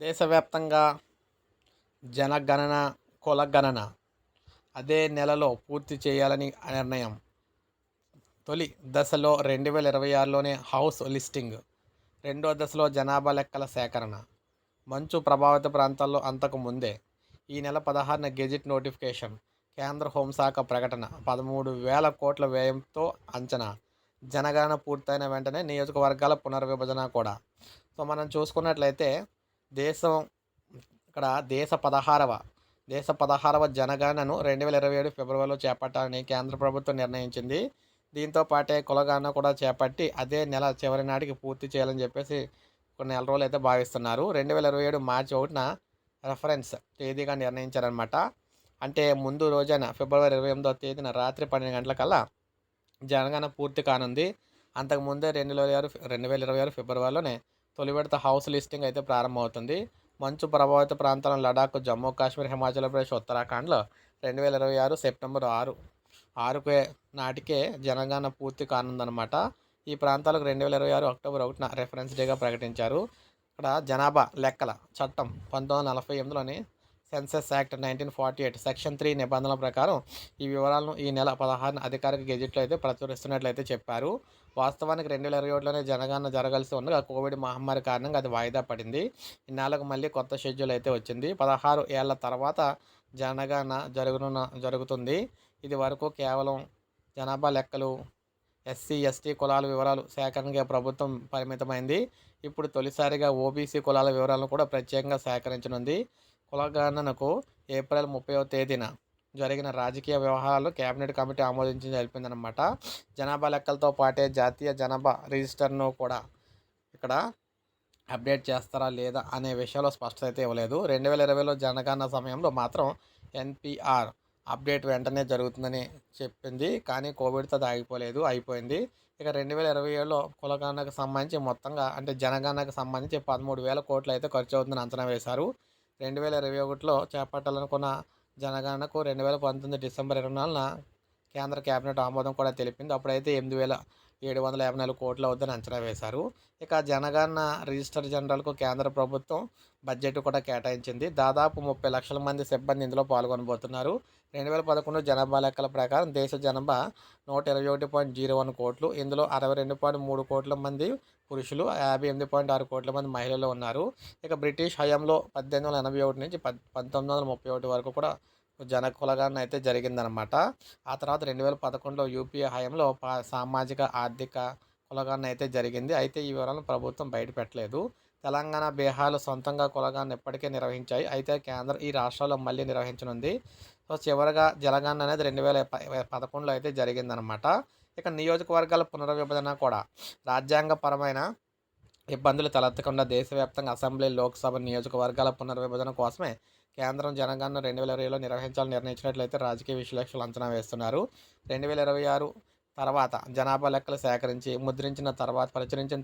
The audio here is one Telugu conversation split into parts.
దేశవ్యాప్తంగా జనగణన, కులగణన అదే నెలలో పూర్తి చేయాలని నిర్ణయం. తొలి దశలో 2026లోనే హౌస్ లిస్టింగ్, రెండో దశలో జనాభా లెక్కల సేకరణ. మంచు ప్రభావిత ప్రాంతాల్లో అంతకు ముందే ఈ నెల 16న గెజిట్ నోటిఫికేషన్. కేంద్ర హోంశాఖ ప్రకటన. 13,000 కోట్ల వ్యయంతో అంచనా. జనగణన పూర్తయిన వెంటనే నియోజకవర్గాల పునర్విభజన కూడా. సో మనం చూసుకున్నట్లయితే దేశం ఇక్కడ దేశ 16వ జనగణనను 2027 ఫిబ్రవరిలో చేపట్టాలని కేంద్ర ప్రభుత్వం నిర్ణయించింది. దీంతో పాటే కులగణన కూడా చేపట్టి అదే నెల చివరి నాటికి పూర్తి చేయాలని చెప్పేసి కొన్ని నెల రోజులు అయితే భావిస్తున్నారు. 2027 మార్చి 1న రెఫరెన్స్ తేదీగా నిర్ణయించారనమాట. అంటే ముందు రోజైన ఫిబ్రవరి 28వ తేదీన రాత్రి 12 గంటలకల్లా జనగణన పూర్తి కానుంది. అంతకుముందే 2026 ఫిబ్రవరిలోనే తొలి విడత హౌస్ లిస్టింగ్ అయితే ప్రారంభమవుతుంది. మంచు ప్రభావిత ప్రాంతాలను లడాక్, జమ్మూ కాశ్మీర్, హిమాచల్ ప్రదేశ్, ఉత్తరాఖండ్లో 2026 సెప్టెంబర్ 6 నాటికే జనగణన పూర్తి కానుందనమాట. ఈ ప్రాంతాలకు 2026 అక్టోబర్ 1న రెఫరెన్స్ డేగా ప్రకటించారు. ఇక్కడ జనాభా లెక్కల చట్టం 1948లోని సెన్సెస్ యాక్ట్ 1948 సెక్షన్ 3 నిబంధనల ప్రకారం ఈ వివరాలను ఈ నెల 16న అధికారిక గెజిట్లో అయితే ప్రచురిస్తున్నట్లయితే చెప్పారు. వాస్తవానికి 2027లోనే జనగణన జరగాల్సి ఉండగా కోవిడ్ మహమ్మారి కారణంగా అది వాయిదా పడింది. ఇన్నాళ్ళకు మళ్ళీ కొత్త షెడ్యూల్ అయితే వచ్చింది. 16 ఏళ్ల తర్వాత జనగణన జరుగుతుంది. ఇది వరకు కేవలం జనాభా లెక్కలు, ఎస్సీ, ఎస్టీ కులాల వివరాలు సేకరణగా ప్రభుత్వం పరిమితమైంది. ఇప్పుడు తొలిసారిగా ఓబీసీ కులాల వివరాలను కూడా ప్రత్యేకంగా సేకరించనుంది. కులగణనకు ఏప్రిల్ 30వ తేదీన జరిగిన రాజకీయ వ్యవహారాలు కేబినెట్ కమిటీ ఆమోదించి జరిపిందనమాట. జనాభా లెక్కలతో పాటే జాతీయ జనాభా రిజిస్టర్ను కూడా ఇక్కడ అప్డేట్ చేస్తారా లేదా అనే విషయంలో స్పష్టత అయితే ఇవ్వలేదు. 2020లో జనగణన సమయంలో మాత్రం ఎన్పిఆర్ అప్డేట్ వెంటనే జరుగుతుందని చెప్పింది. కానీ కోవిడ్తో అది అయిపోయింది. ఇక 2027లో కులగణనకు సంబంధించి మొత్తంగా అంటే జనగణనకు సంబంధించి 13,000 కోట్లు అయితే ఖర్చు అవుతుందని అంచనా వేశారు. 2021లో చేపట్టాలనుకున్న జనగణనకు 2019 డిసెంబర్ 24న కేంద్ర కేబినెట్ ఆమోదం కూడా తెలిపింది. అప్పుడైతే 8,754 కోట్లు అవుతుందని అంచనా వేశారు. ఇక జనగణన రిజిస్టర్ జనరల్కు కేంద్ర ప్రభుత్వం బడ్జెట్ కూడా కేటాయించింది. దాదాపు 30 లక్షల మంది సిబ్బంది ఇందులో పాల్గొనబోతున్నారు. 2011 జనాభా లెక్కల ప్రకారం దేశ జనాభా 121.01 కోట్లు. ఇందులో 62.3 కోట్ల మంది పురుషులు, 58.6 కోట్ల మంది మహిళలు ఉన్నారు. ఇక బ్రిటిష్ హయాంలో 1881 నుంచి 1931 వరకు కూడా కులగణన అయితే జరిగిందనమాట. ఆ తర్వాత 2011లో యూపీఏ హయాంలో సామాజిక, ఆర్థిక కులగణన అయితే జరిగింది. అయితే ఈ వివరాలను ప్రభుత్వం బయటపెట్టలేదు. తెలంగాణ, బీహార్లు సొంతంగా కులగణన ఇప్పటికే నిర్వహించాయి. అయితే కేంద్రం ఈ రాష్ట్రాల్లో మళ్ళీ నిర్వహించనుంది. సో చివరగా జనగణన అనేది 2011లో అయితే జరిగిందనమాట. ఇక నియోజకవర్గాల పునర్విభజన కూడా రాజ్యాంగపరమైన ఇబ్బందులు తలెత్తకుండా దేశవ్యాప్తంగా అసెంబ్లీ, లోక్సభ నియోజకవర్గాల పునర్విభజన కోసమే కేంద్రం జనగణన 2020లో నిర్వహించాలని నిర్ణయించినట్లయితే రాజకీయ విశ్లేషకులు అంచనా వేస్తున్నారు. 2026 తర్వాత జనాభా లెక్కలు సేకరించి ప్రచురించిన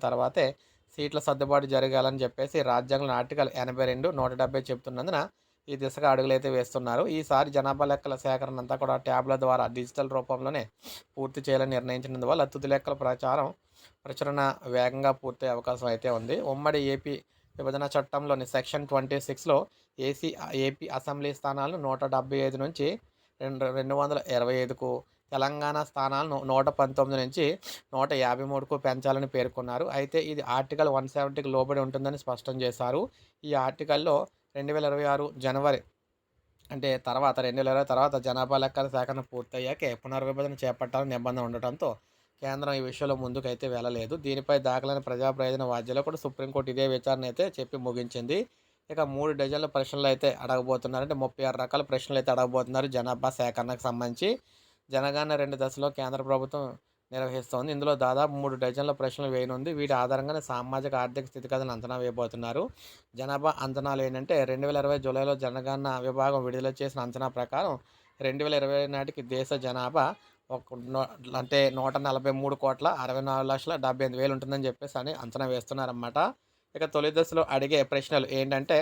తర్వాతే సీట్ల సర్దుబాటు జరగాలని చెప్పేసి రాజ్యాంగంలో ఆర్టికల్ 82, 170 చెబుతున్నందున ఈ దిశగా అడుగులైతే వేస్తున్నారు. ఈసారి జనాభా లెక్కల సేకరణ అంతా కూడా ట్యాబ్ల ద్వారా డిజిటల్ రూపంలోనే పూర్తి చేయాలని నిర్ణయించినందువల్ల తుది లెక్కల ప్రచురణ వేగంగా పూర్తయ్యే అవకాశం అయితే ఉంది. ఉమ్మడి ఏపీ విభజన చట్టంలోని సెక్షన్ 26లో ఏపీ అసెంబ్లీ స్థానాలను 175 నుంచి 225కు, తెలంగాణ స్థానాలను 119 నుంచి 153కు పెంచాలని పేర్కొన్నారు. అయితే ఇది ఆర్టికల్ 170కి లోబడి ఉంటుందని స్పష్టం చేశారు. ఈ ఆర్టికల్లో 2026 జనవరి అంటే తర్వాత 2020 తర్వాత జనాభా లెక్కల సేకరణ పూర్తయ్యాకే పునర్విభజన చేపట్టాలని నిబంధన ఉండటంతో కేంద్రం ఈ విషయంలో ముందుకైతే వెళ్ళలేదు. దీనిపై దాఖలైన ప్రజా ప్రయోజన వాద్యాలో కూడా సుప్రీంకోర్టు ఇదే విచారణ అయితే చెప్పి ముగించింది. ఇక 3 డజన్ల ప్రశ్నలు అయితే అడగబోతున్నారు. అంటే 36 రకాల ప్రశ్నలు అయితే అడగబోతున్నారు జనాభా సేకరణకు సంబంధించి. జనగణన 2 దశలో కేంద్ర ప్రభుత్వం నిర్వహిస్తోంది. ఇందులో దాదాపు 3 డజన్ల ప్రశ్నలు వేయనుంది. వీటి ఆధారంగానే సామాజిక, ఆర్థిక స్థితిగతులను అంచనా వేయబోతున్నారు. జనాభా అంచనాలు ఏంటంటే 2020 జూలైలో జనగణన విభాగం విడుదల చేసిన అంచనా ప్రకారం 2020 నాటికి దేశ జనాభా అంటే 143,64,78,000 ఉంటుందని చెప్పేసి అని అంచనా వేస్తున్నారన్నమాట. ఇక తొలి దశలో అడిగే ప్రశ్నలు ఏంటంటే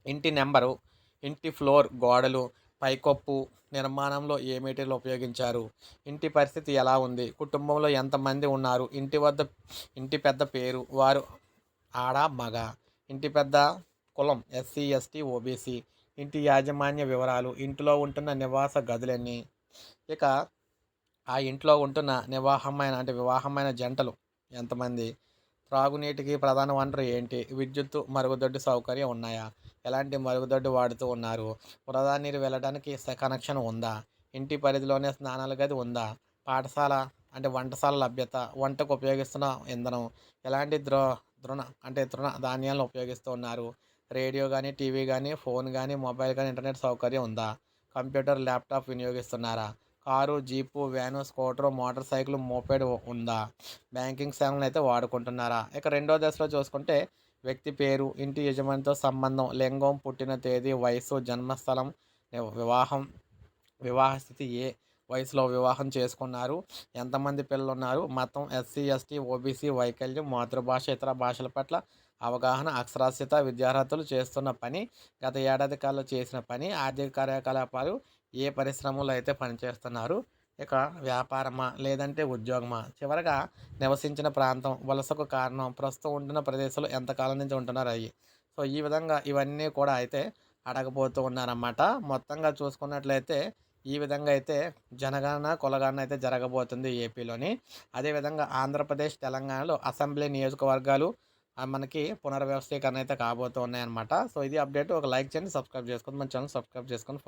ఇంటి నెంబరు, ఇంటి ఫ్లోర్, గోడలు, పైకప్పు నిర్మాణంలో ఏ మెటీరియల్ ఉపయోగించారు, ఇంటి పరిస్థితి ఎలా ఉంది, కుటుంబంలో ఎంతమంది ఉన్నారు, ఇంటి పెద్ద పేరు, వారు ఆడ, మగ, ఇంటి పెద్ద కులం ఎస్సీ, ఎస్టీ, ఓబీసీ, ఇంటి యాజమాన్య వివరాలు, ఇంటిలో ఉంటున్న నివాస గదులెన్ని, ఇక ఆ ఇంట్లో ఉంటున్న వివాహమైన జంటలు ఎంతమంది, త్రాగునీటికి ప్రధాన వనరు ఏంటి, విద్యుత్తు, మరుగుదొడ్డి సౌకర్యం ఉన్నాయా, ఎలాంటి మరుగుదొడ్డి వాడుతూ ఉన్నారు, వృధా నీరు వెళ్ళడానికి కనెక్షన్ ఉందా, ఇంటి పరిధిలోనే స్నానాల గది ఉందా, పాఠశాల వంటశాల లభ్యత, వంటకు ఉపయోగిస్తున్న ఇంధనం, ఎలాంటి తృణ ధాన్యాలను ఉపయోగిస్తూ ఉన్నారు, రేడియో కానీ, టీవీ కానీ, ఫోన్ కానీ, మొబైల్ కానీ, ఇంటర్నెట్ సౌకర్యం ఉందా, కంప్యూటర్, ల్యాప్టాప్ వినియోగిస్తున్నారా, car, jeep, van, scooter, motorcycle, moped ఉందా, బ్యాంకింగ్ సేవలను అయితే వాడుకుంటున్నారా. ఇక రెండో దశలో చూసుకుంటే వ్యక్తి పేరు, ఇంటి యజమానితో సంబంధం, లింగం, పుట్టిన తేదీ, వయసు, జన్మస్థలం, వివాహం వివాహ స్థితి, ఏ వయసులో వివాహం చేసుకున్నారు, ఎంతమంది పిల్లలున్నారు, మతం ఎస్సీ, ఎస్టీ, ఓబీసీ, వైకల్యం, మాతృభాష, ఇతర భాషల పట్ల అవగాహన, అక్షరాస్యత, విద్యార్హతలు, చేస్తున్న పని, గత ఏడాది కాలంలో చేసిన పని, ఆర్థిక కార్యకలాపాలు, ఏ పరిశ్రమలో అయితే పనిచేస్తున్నారు, ఇక వ్యాపారమా లేదంటే ఉద్యోగమా, చివరగా నివసించిన ప్రాంతం, వలసకు కారణం, ప్రస్తుతం ఉంటున్న ప్రదేశంలో ఎంతకాలం నుంచి ఉంటున్నారు అయ్యి. సో ఈ విధంగా ఇవన్నీ కూడా అయితే అడగబోతూ ఉన్నారన్నమాట. మొత్తంగా చూసుకున్నట్లయితే ఈ విధంగా అయితే జనగణన, కులగణన అయితే జరగబోతుంది ఏపీలోని. అదేవిధంగా ఆంధ్రప్రదేశ్, తెలంగాణలో అసెంబ్లీ నియోజకవర్గాలు మనకి పునర్వ్యవస్థీకరణ అయితే కాబోతూ ఉన్నాయన్నమాట. సో ఇది అప్డేట్. ఒక లైక్ చేయండి, సబ్స్క్రైబ్ చేసుకోండి. మన ఛానల్ సబ్స్క్రైబ్ చేసుకొని